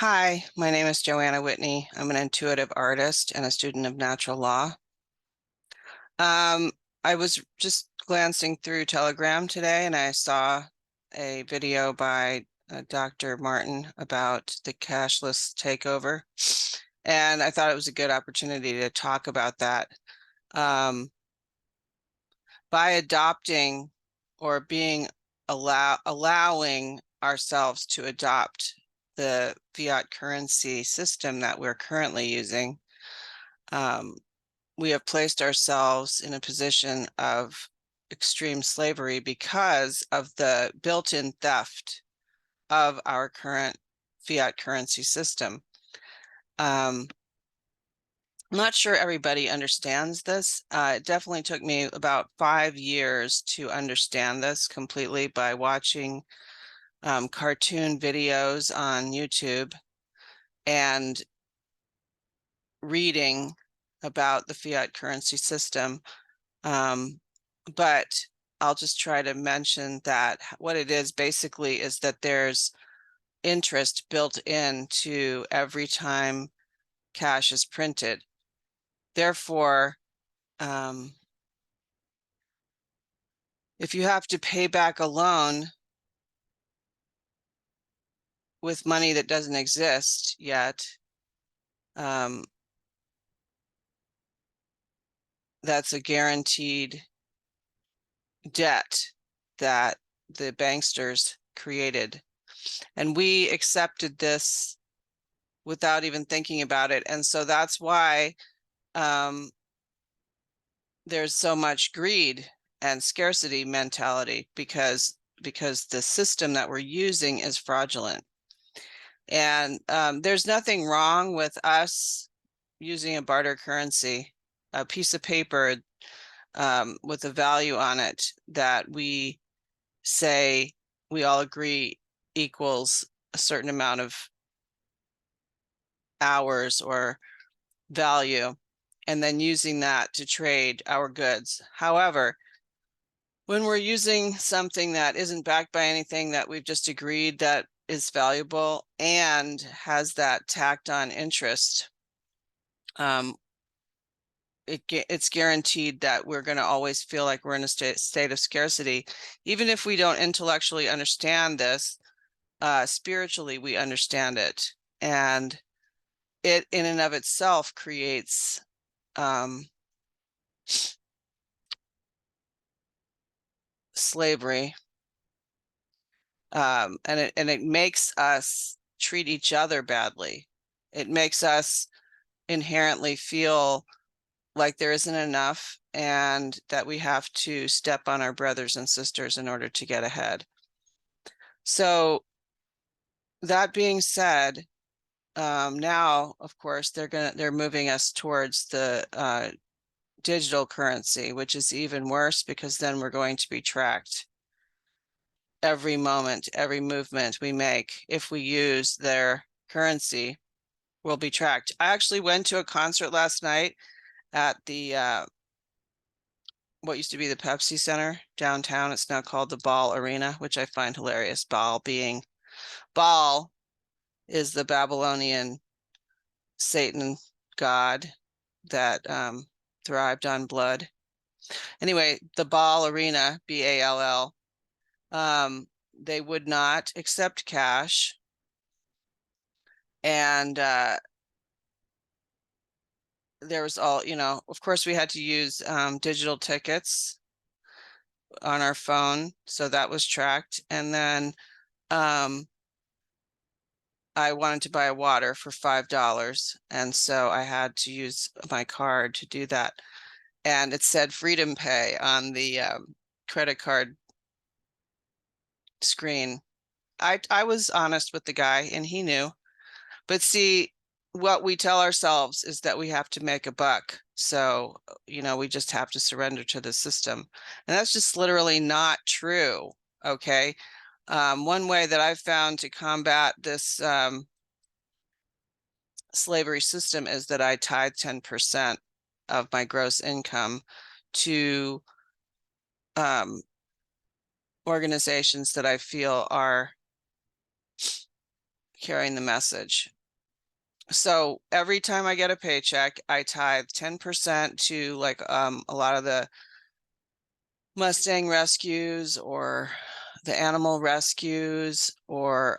Hi, my name is Joanna Whitney. I'm an intuitive artist and a student of natural law. I was just glancing through Telegram today and I saw a video by Dr. Martin about the cashless takeover. And I thought it was a good opportunity to talk about that. By adopting or allowing ourselves to adopt the fiat currency system that we're currently using, we have placed ourselves in a position of extreme slavery because of the built-in theft of our current fiat currency system. I'm not sure everybody understands this. It definitely took me about 5 years to understand this completely by watching cartoon videos on YouTube and reading about the fiat currency system. But I'll just try to mention that what it is basically is that there's interest built into every time cash is printed. Therefore, if you have to pay back a loan with money that doesn't exist yet, that's a guaranteed debt that the banksters created. And we accepted this without even thinking about it. And so that's why there's so much greed and scarcity mentality because the system that we're using is fraudulent. And there's nothing wrong with us using a barter currency, a piece of paper with a value on it that we say we all agree equals a certain amount of hours or value, and then using that to trade our goods. However, when we're using something that isn't backed by anything that we've just agreed that is valuable and has that tacked on interest, it's guaranteed that we're going to always feel like we're in a state of scarcity. Even if we don't intellectually understand this, spiritually we understand it. And it in and of itself creates slavery. And it makes us treat each other badly. It makes us inherently feel like there isn't enough and that we have to step on our brothers and sisters in order to get ahead. So that being said, now, of course, they're moving us towards the digital currency, which is even worse because then we're going to be tracked. Every moment, every movement we make, if we use their currency, will be tracked. I actually went to a concert last night at the what used to be the Pepsi Center downtown. It's now called the Ball Arena, which I find hilarious. Baal is the Babylonian Satan god that thrived on blood. Anyway, the Ball Arena, B-A-L-L, they would not accept cash. And there was all, of course we had to use digital tickets on our phone. So that was tracked. And then I wanted to buy a water for $5. And so I had to use my card to do that. And it said Freedom Pay on the credit card screen. I was honest with the guy and he knew. But see, what we tell ourselves is that we have to make a buck. So, we just have to surrender to the system. And that's just literally not true. Okay. One way that I've found to combat this slavery system is that I tithe 10% of my gross income to organizations that I feel are carrying the message. So every time I get a paycheck, I tithe 10% to like a lot of the Mustang rescues or the animal rescues, or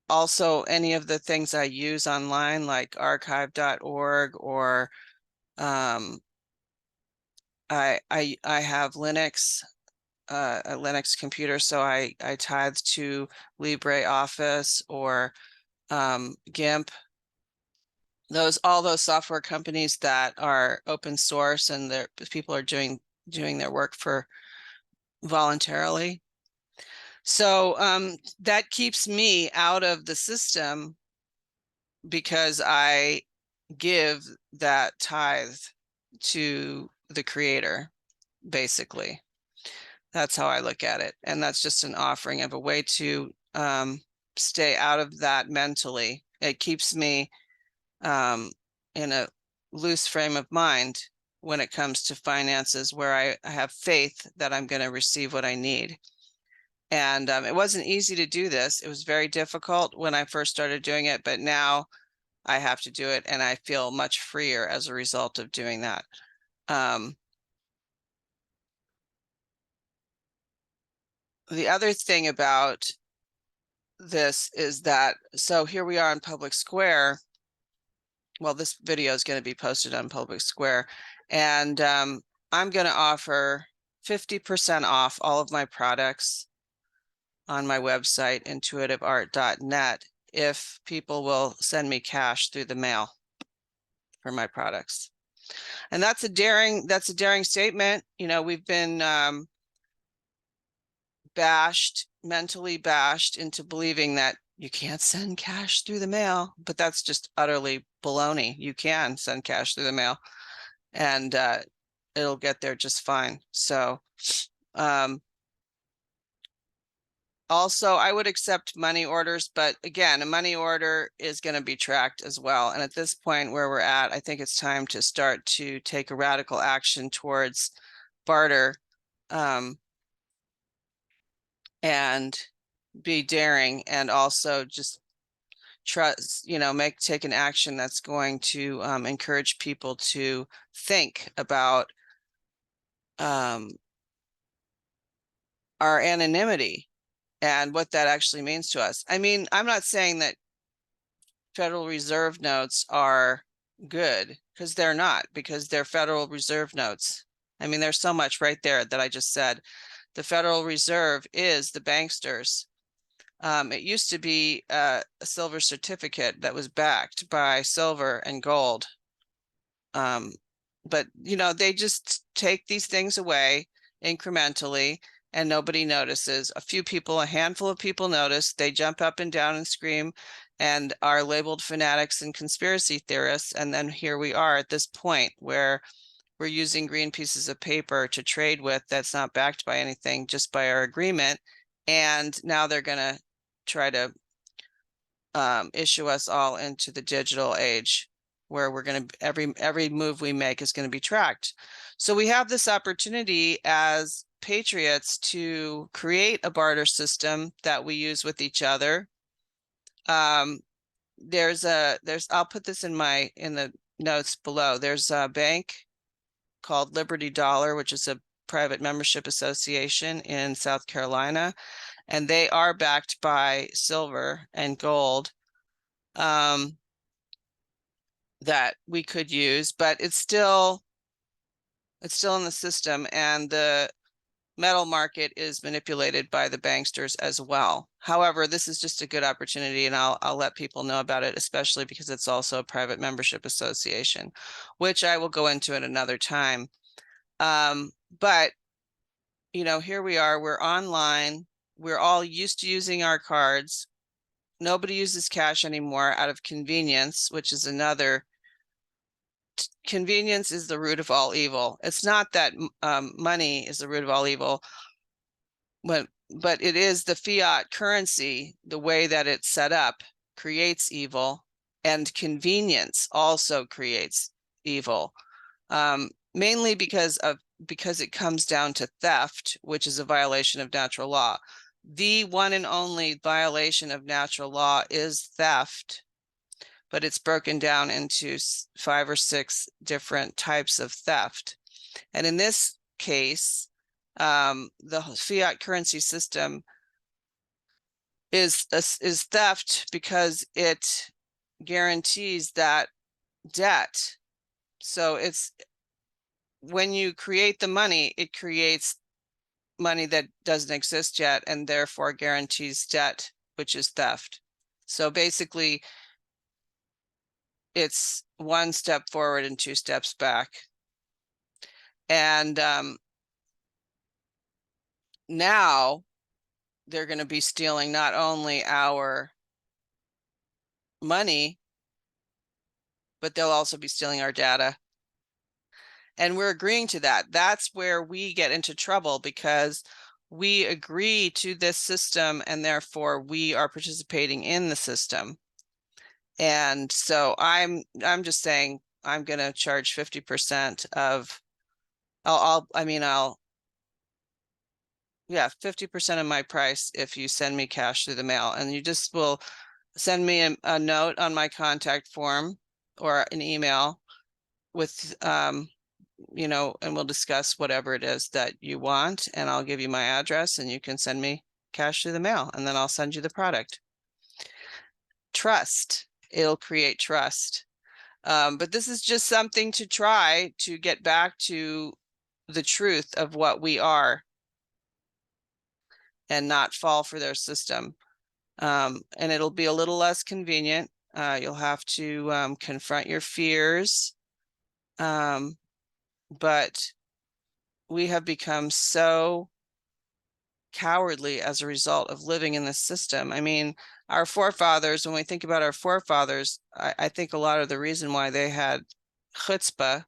also any of the things I use online like archive.org, or I have Linux, a Linux computer, so I tithe to LibreOffice or GIMP. All those software companies that are open source and their people are doing their work for voluntarily. So that keeps me out of the system because I give that tithe to the creator, basically. That's how I look at it. And that's just an offering of a way to stay out of that mentally. It keeps me in a loose frame of mind when it comes to finances, where I have faith that I'm going to receive what I need. And it wasn't easy to do this. It was very difficult when I first started doing it, but now I have to do it, and I feel much freer as a result of doing that. The other thing about this is that, so here we are in Public Square. Well, this video is going to be posted on Public Square, and I'm going to offer 50% off all of my products on my website, intuitiveart.net, if people will send me cash through the mail for my products. And that's a daring statement. You know, we've been mentally bashed into believing that you can't send cash through the mail, but that's just utterly baloney. You can send cash through the mail, and it'll get there just fine. So also, I would accept money orders, but again, a money order is going to be tracked as well. And at this point where we're at, I think it's time to start to take a radical action towards barter, and be daring, and also just trust, take an action that's going to encourage people to think about our anonymity and what that actually means to us. I mean, I'm not saying that Federal Reserve notes are good, because they're not, because they're Federal Reserve notes. I mean, there's so much right there that I just said. The Federal Reserve is the banksters. It used to be a silver certificate that was backed by silver and gold. But, they just take these things away incrementally, and nobody notices. A handful of people notice. They jump up and down and scream and are labeled fanatics and conspiracy theorists. And then here we are at this point where we're using green pieces of paper to trade with that's not backed by anything, just by our agreement. And now they're going to try to issue us all into the digital age, where we're going to, every move we make is going to be tracked. So we have this opportunity as patriots to create a barter system that we use with each other. I'll put this in the notes below. There's a bank called Liberty Dollar, which is a private membership association in South Carolina, and they are backed by silver and gold that we could use, but it's still in the system, and the metal market is manipulated by the banksters as well. However, this is just a good opportunity, and I'll let people know about it, especially because it's also a private membership association, which I will go into at another time. But here we are, we're online, we're all used to using our cards. Nobody uses cash anymore out of convenience, which is another. Convenience is the root of all evil. It's not that money is the root of all evil, but it is the fiat currency, the way that it's set up, creates evil, and convenience also creates evil, mainly because it comes down to theft, which is a violation of natural law. the one and only violation of natural law is theft, but it's broken down into 5 or 6 different types of theft. And in this case, the fiat currency system is theft because it guarantees that debt. So it's when you create the money, it creates money that doesn't exist yet and therefore guarantees debt, which is theft. So basically, it's 1 step forward and 2 steps back. And now they're going to be stealing not only our money, but they'll also be stealing our data. And we're agreeing to that. That's where we get into trouble, because we agree to this system and therefore we are participating in the system. And so I'm just saying I'm going to charge 50% of, yeah, 50% of my price if you send me cash through the mail. And you just will send me a note on my contact form or an email with, you know, and we'll discuss whatever it is that you want, and I'll give you my address and you can send me cash through the mail, and then I'll send you the product. Trust, it'll create trust. But this is just something to try to get back to the truth of what we are and not fall for their system. And it'll be a little less convenient. You'll have to confront your fears. But we have become so cowardly as a result of living in this system. I mean, our forefathers, when we think about our forefathers, I think a lot of the reason why they had chutzpah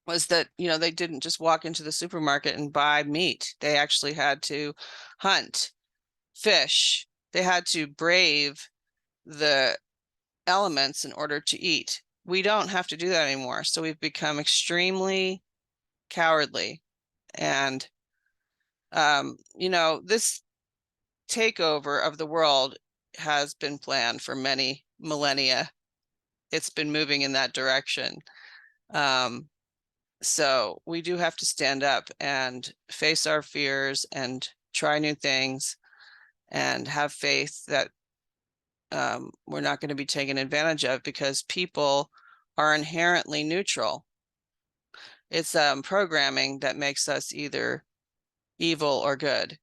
was that, you know, they didn't just walk into the supermarket and buy meat. They actually had to hunt, fish. They had to brave the elements in order to eat. We don't have to do that anymore. So we've become extremely cowardly. And, you know, this takeover of the world has been planned for many millennia. It's been moving in that direction. So we do have to stand up and face our fears and try new things and have faith that we're not going to be taken advantage of, because people are inherently neutral. It's programming that makes us either evil or good,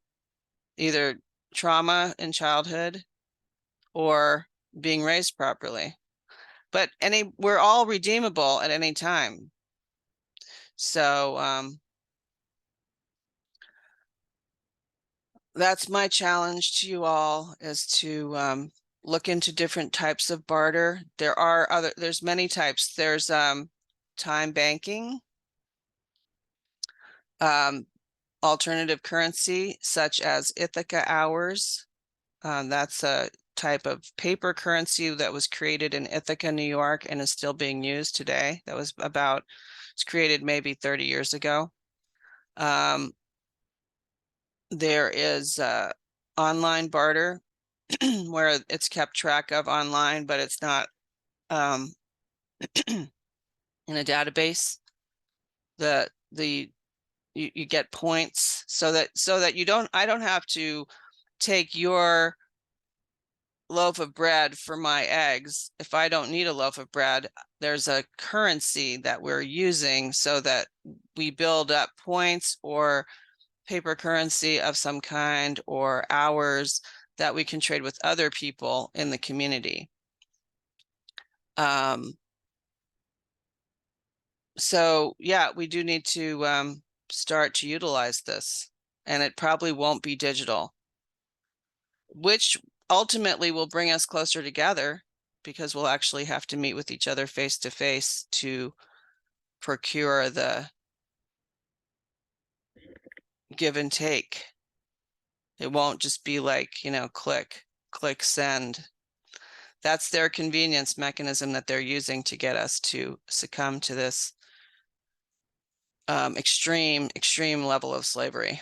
either trauma in childhood or being raised properly. But we're all redeemable at any time. So that's my challenge to you all, is to look into different types of barter. There's many types. There's time banking, alternative currency such as Ithaca hours. That's a type of paper currency that was created in Ithaca, New York, and is still being used today. It's created maybe 30 years ago. There is online barter where it's kept track of online, but it's not in a database. You get points so that I don't have to take your loaf of bread for my eggs. If I don't need a loaf of bread, there's a currency that we're using so that we build up points or paper currency of some kind or hours that we can trade with other people in the community. So yeah, we do need to start to utilize this, and it probably won't be digital, which ultimately will bring us closer together, because we'll actually have to meet with each other face to face to procure the give and take. It won't just be like, you know, click, send. That's their convenience mechanism that they're using to get us to succumb to this extreme level of slavery.